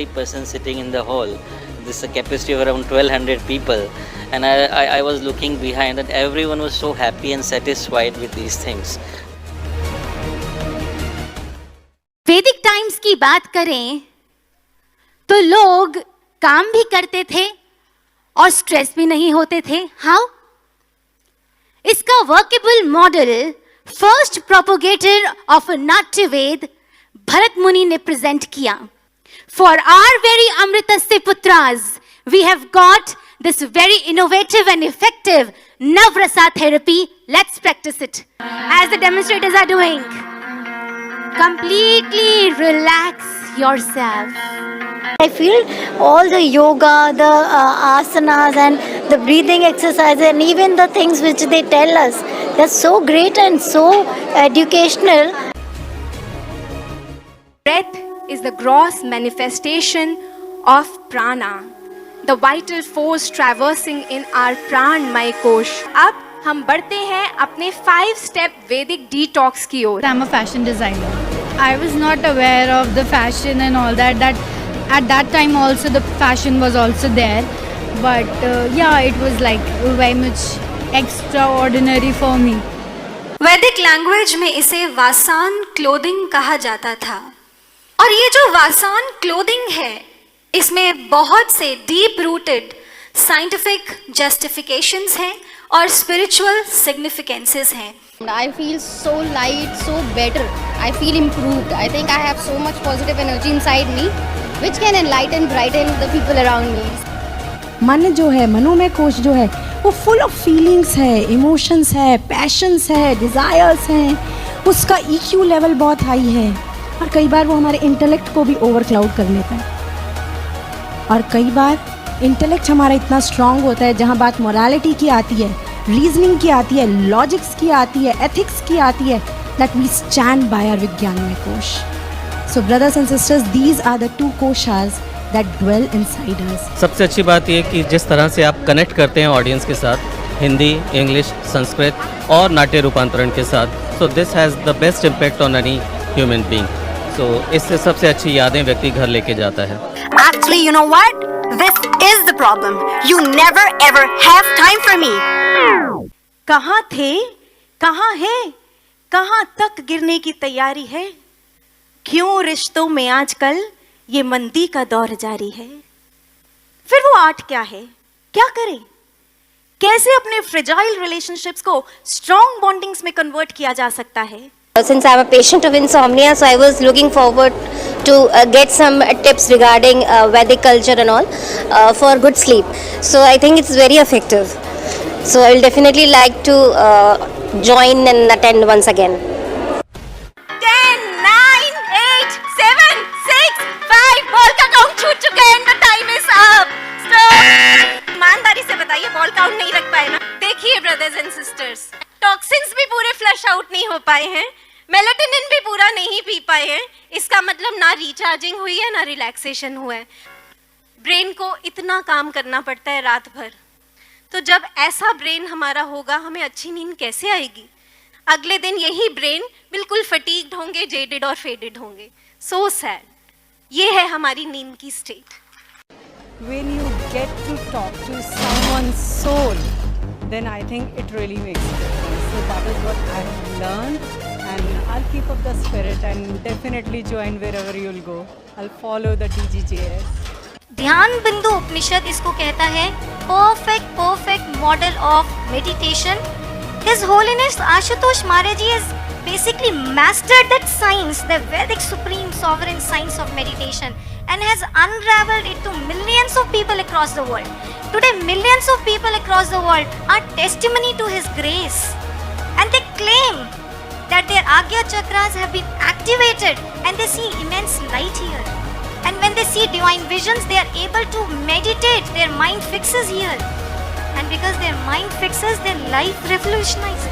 every person sitting in the hall. This is a capacity of around 1200 people, and I was looking behind, and everyone was so happy and satisfied with these things. वैदिक times की बात करें तो लोग काम भी करते थे और स्ट्रेस भी नहीं होते थे. हाउ? इसका workable model first propagator of Natya Veda Bharat Muni ने प्रेजेंट किया. फॉर आवर वेरी अमृतस्य पुत्रास we have got this very innovative and effective navrasa therapy. Let's practise it as the demonstrators are doing. Completely relax yourself. I feel all the yoga, the asanas and the breathing exercises and even the things which they tell us, they're so great and so educational. Breath is the gross manifestation of prana, the vital force traversing in our pranmay kosh. अब हम बढ़ते हैं अपने 5 step वैदिक detox की ओर. I'm a fashion designer. I was not aware of the fashion and all that. That at that time also the fashion was also there, but yeah, it was like very much extraordinary for me. वैदिक language में इसे वासान clothing कहा जाता था. और ये जो वासान clothing है, इसमें बहुत से डीप रूटेड साइंटिफिक जस्टिफिकेशंस हैं और स्पिरिचुअल सिग्निफिकेंसेस हैं. I feel so light, so better. I feel improved. I think I have so much positive energy inside me, which can enlighten, brighten the people around me. मन जो है, मनोमय कोश जो है, वो फुल ऑफ फीलिंग्स है, emotions है, patience है, डिज़ायर्स हैं. उसका EQ लेवल बहुत हाई है और कई बार वो हमारे इंटेलेक्ट को भी ओवरक्लाउड कर लेता है. और कई बार इंटेलेक्ट हमारा इतना स्ट्रांग होता है, जहाँ बात मोरालिटी की आती है, रीजनिंग की आती है, लॉजिक्स की आती है, एथिक्स की आती है, that we stand by our विज्ञानमय कोश. So brothers and sisters, these are the 2 कोशास दैट ड्वेल इनसाइड अस. सबसे अच्छी बात ये कि जिस तरह से आप कनेक्ट करते हैं ऑडियंस के साथ, हिंदी, इंग्लिश, संस्कृत और नाट्य रूपांतरण के साथ, so this has the best impact on any human being. So इससे सबसे अच्छी यादें व्यक्ति घर लेके जाता है. Actually, you know what? This is the problem. You never ever have time for me. कहाँ थे, कहाँ है, कहाँ तक गिरने की तैयारी है. क्यों रिश्तों में आजकल ये मंदी का दौर जारी है. फिर वो आर्ट क्या है, क्या करें, कैसे अपने फ्रेजाइल रिलेशनशिप्स को स्ट्रॉन्ग बॉन्डिंग्स में कन्वर्ट किया जा सकता है. Since I'm a patient of insomnia, so I was looking forward to get some tips regarding Vedic culture and all for good sleep. So I think it's very effective. So I will definitely like to join and attend once again. 10, 9, 8, 7, 6, 5. Ball का count छूट चुका है. The time is up. Stop. ईमानदारी से बताइए, ball count नहीं रख पाए ना. देखिए ब्रदर्स एंड सिस्टर्स, टॉक्सिन्स भी पूरे फ्लश आउट नहीं हो पाए हैं, मेलेटोनिन भी पूरा नहीं पी पाए हैं. इसका मतलब ना रिचार्जिंग हुई है, ना रिलैक्सेशन हुआ है. ब्रेन को इतना काम करना पड़ता है रात भर. तो जब ऐसा ब्रेन हमारा होगा, हमें अच्छी नींद कैसे आएगी. अगले दिन यही ब्रेन बिल्कुल फटीग्ड होंगे, जेडेड और फेडेड होंगे. So sad. ये है हमारी नींद की state. When you get to talk to someone's soul, then I think it really makes a difference. So that is what I've learned, and I'll keep up the spirit and definitely join wherever you'll go. I'll follow the DGJS. ध्यान बिंदु उपनिषद इसको कहता है perfect model of meditation. His Holiness Ashutosh Maharaji has basically mastered that science, the Vedic supreme sovereign science of meditation, and has unraveled it to millions of people across the world. Today, millions of people across the world are testimony to his grace, and they claim that their Agya chakras have been activated and they see immense light here. And when they see divine visions, they are able to meditate. Their mind fixes here, and because their mind fixes, their life revolutionizes.